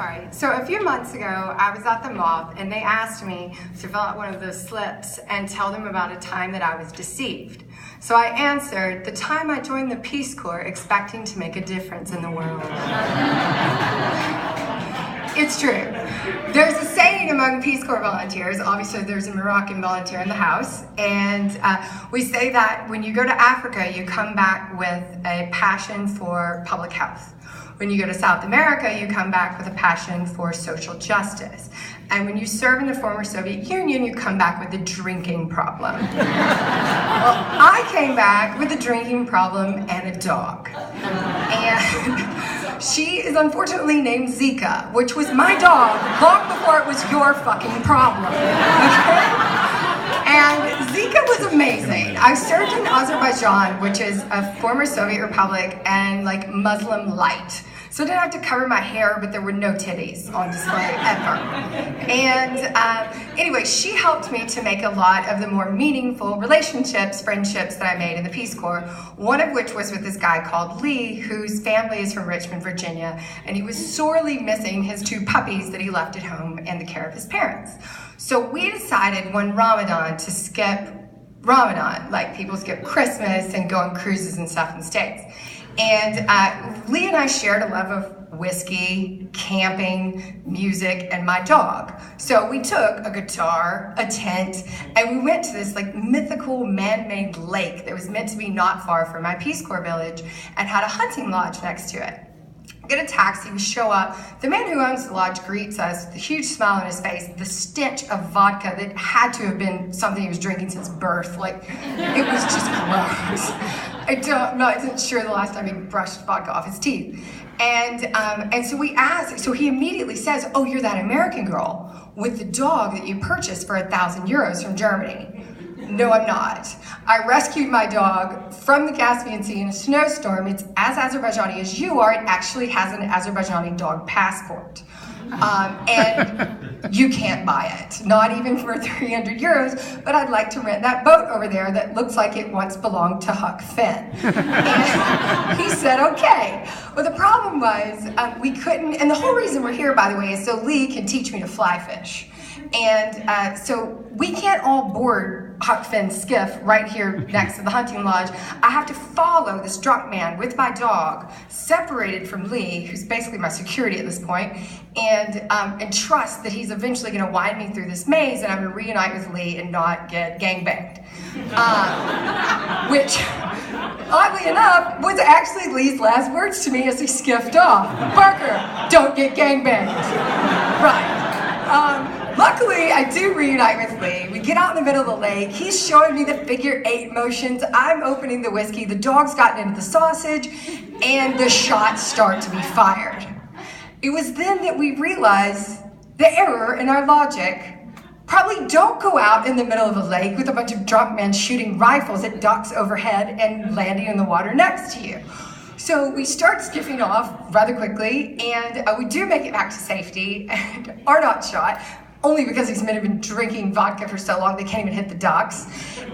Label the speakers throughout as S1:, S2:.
S1: sorry. So a few months ago, I was at the Moth, and they asked me to fill out one of those slips and tell them about a time that I was deceived. So I answered, the time I joined the Peace Corps expecting to make a difference in the world. It's true. There's a saying among Peace Corps volunteers, obviously there's a Moroccan volunteer in the house, and we say that when you go to Africa, you come back with a passion for public health. When you go to South America, you come back with a passion for social justice. And when you serve in the former Soviet Union, you come back with a drinking problem. Well, I came back with a drinking problem and a dog. And she is unfortunately named Zeeka, which was my dog long before it was your fucking problem. Okay? And Zeeka was amazing. I served in Azerbaijan, which is a former Soviet republic and like Muslim light. So I didn't have to cover my hair, but there were no titties on display ever. And anyway, she helped me to make a lot of the more meaningful relationships, friendships that I made in the Peace Corps, one of which was with this guy called Lee, whose family is from Richmond, Virginia, and he was sorely missing his 2 puppies that he left at home in the care of his parents. So we decided one Ramadan to skip Ramadan, like people skip Christmas and go on cruises and stuff in the States. And Lee and I shared a love of whiskey, camping, music, and my dog. So we took a guitar, a tent, and we went to this like mythical man-made lake that was meant to be not far from my Peace Corps village and had a hunting lodge next to it. Get a taxi, we show up. The man who owns the lodge greets us with a huge smile on his face, the stench of vodka that had to have been something he was drinking since birth. Like, it was just gross. I'm not sure the last time he brushed vodka off his teeth. And so we asked, so he immediately says, oh, you're that American girl with the dog that you purchased for 1,000 euros from Germany. No, I'm not. I rescued my dog from the Caspian Sea in a snowstorm. It's as Azerbaijani as you are. It actually has an Azerbaijani dog passport. And you can't buy it, not even for 300 euros, but I'd like to rent that boat over there that looks like it once belonged to Huck Finn. And he said, okay. Well, the problem was we couldn't, and the whole reason we're here, by the way, is so Lee can teach me to fly fish. And so we can't all board Huck Finn's skiff right here next to the hunting lodge. I have to follow this drunk man with my dog, separated from Lee, who's basically my security at this point, and trust that he's eventually going to wind me through this maze and I'm going to reunite with Lee and not get gangbanged. Which, oddly enough, was actually Lee's last words to me as he skiffed off. Parker, don't get gangbanged. Right. Luckily, I do reunite with Lee. We get out in the middle of the lake. He's showing me the figure 8 motions. I'm opening the whiskey. The dog's gotten into the sausage, and the shots start to be fired. It was then that we realized the error in our logic. Probably don't go out in the middle of a lake with a bunch of drunk men shooting rifles at ducks overhead and landing in the water next to you. So we start skiffing off rather quickly, and we do make it back to safety and are not shot. Only because these men have been drinking vodka for so long they can't even hit the docks.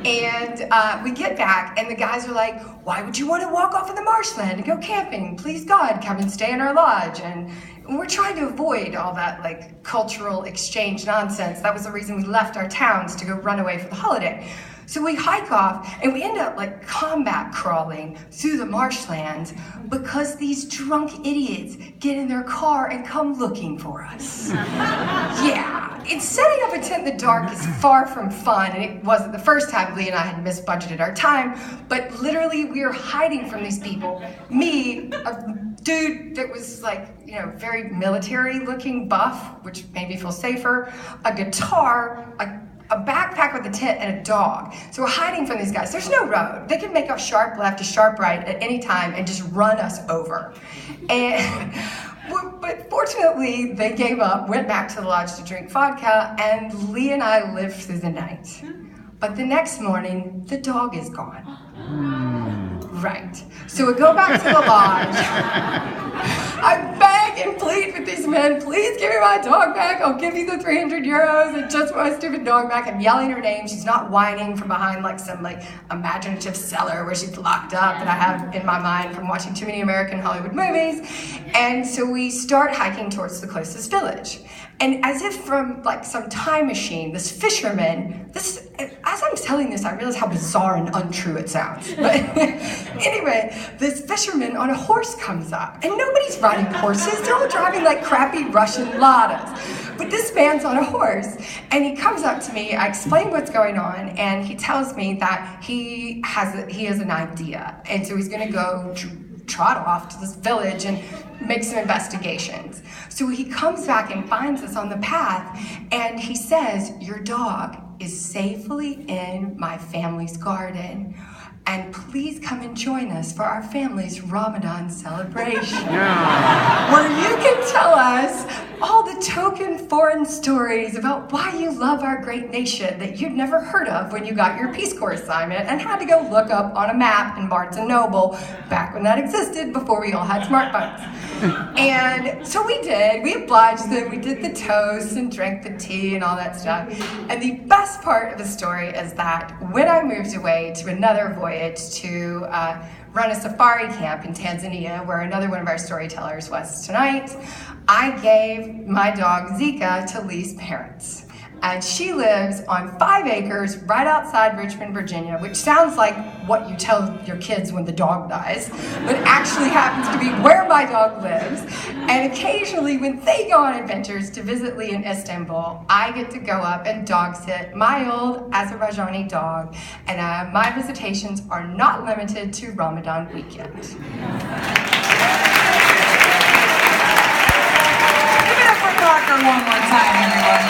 S1: And we get back and the guys are like, why would you want to walk off in the marshland and go camping? Please God, come and stay in our lodge. And we're trying to avoid all that like cultural exchange nonsense. That was the reason we left our towns to go run away for the holiday. So we hike off and we end up like combat crawling through the marshlands because these drunk idiots get in their car and come looking for us. Yeah, it's setting up a tent in the dark is far from fun, and it wasn't the first time Lee and I had misbudgeted our time, but literally we were hiding from these people. Me, a dude that was like, you know, very military looking buff, which made me feel safer, a guitar, a backpack with a tent, and a dog. So we're hiding from these guys. There's no road. They can make a sharp left, a sharp right at any time and just run us over. But fortunately, they gave up, went back to the lodge to drink vodka, and Lee and I lived through the night. But the next morning, the dog is gone. Right. So we go back to the lodge. I beg and plead with these men saying, please give me my dog back. I'll give you the 300 euros. I just want my stupid dog back. I'm yelling her name. She's not whining from behind like some like imaginative cellar where she's locked up that I have in my mind from watching too many American Hollywood movies. And so we start hiking towards the closest village. And as if from like some time machine, this fisherman, as I'm telling this, I realize how bizarre and untrue it sounds. But anyway, this fisherman on a horse comes up, and nobody's riding horses. They're all driving like crappy Russian Ladas. But this man's on a horse, and he comes up to me. I explain what's going on, and he tells me that he has an idea, and so he's going to go trot off to this village and make some investigations. So he comes back and finds us on the path, and he says, your dog is safely in my family's garden, and please come and join us for our family's Ramadan celebration. Yeah. Where you can tell us all the token foreign stories about why you love our great nation that you'd never heard of when you got your Peace Corps assignment and had to go look up on a map in Barnes & Noble back when that existed, before we all had smartphones. And so we did. We obliged them. We did the toast and drank the tea and all that stuff. And the best part of the story is that when I moved away to another voyage to run a safari camp in Tanzania, where another one of our storytellers was tonight, I gave my dog Zeeka to Lee's parents. And she lives on 5 acres right outside Richmond, Virginia, which sounds like what you tell your kids when the dog dies, but actually happens to be where my dog lives. And occasionally when they go on adventures to visit Lee in Istanbul, I get to go up and dog sit my old Azerbaijani dog. And my visitations are not limited to Ramadan weekend.
S2: Give it up for Parker one more time, everyone.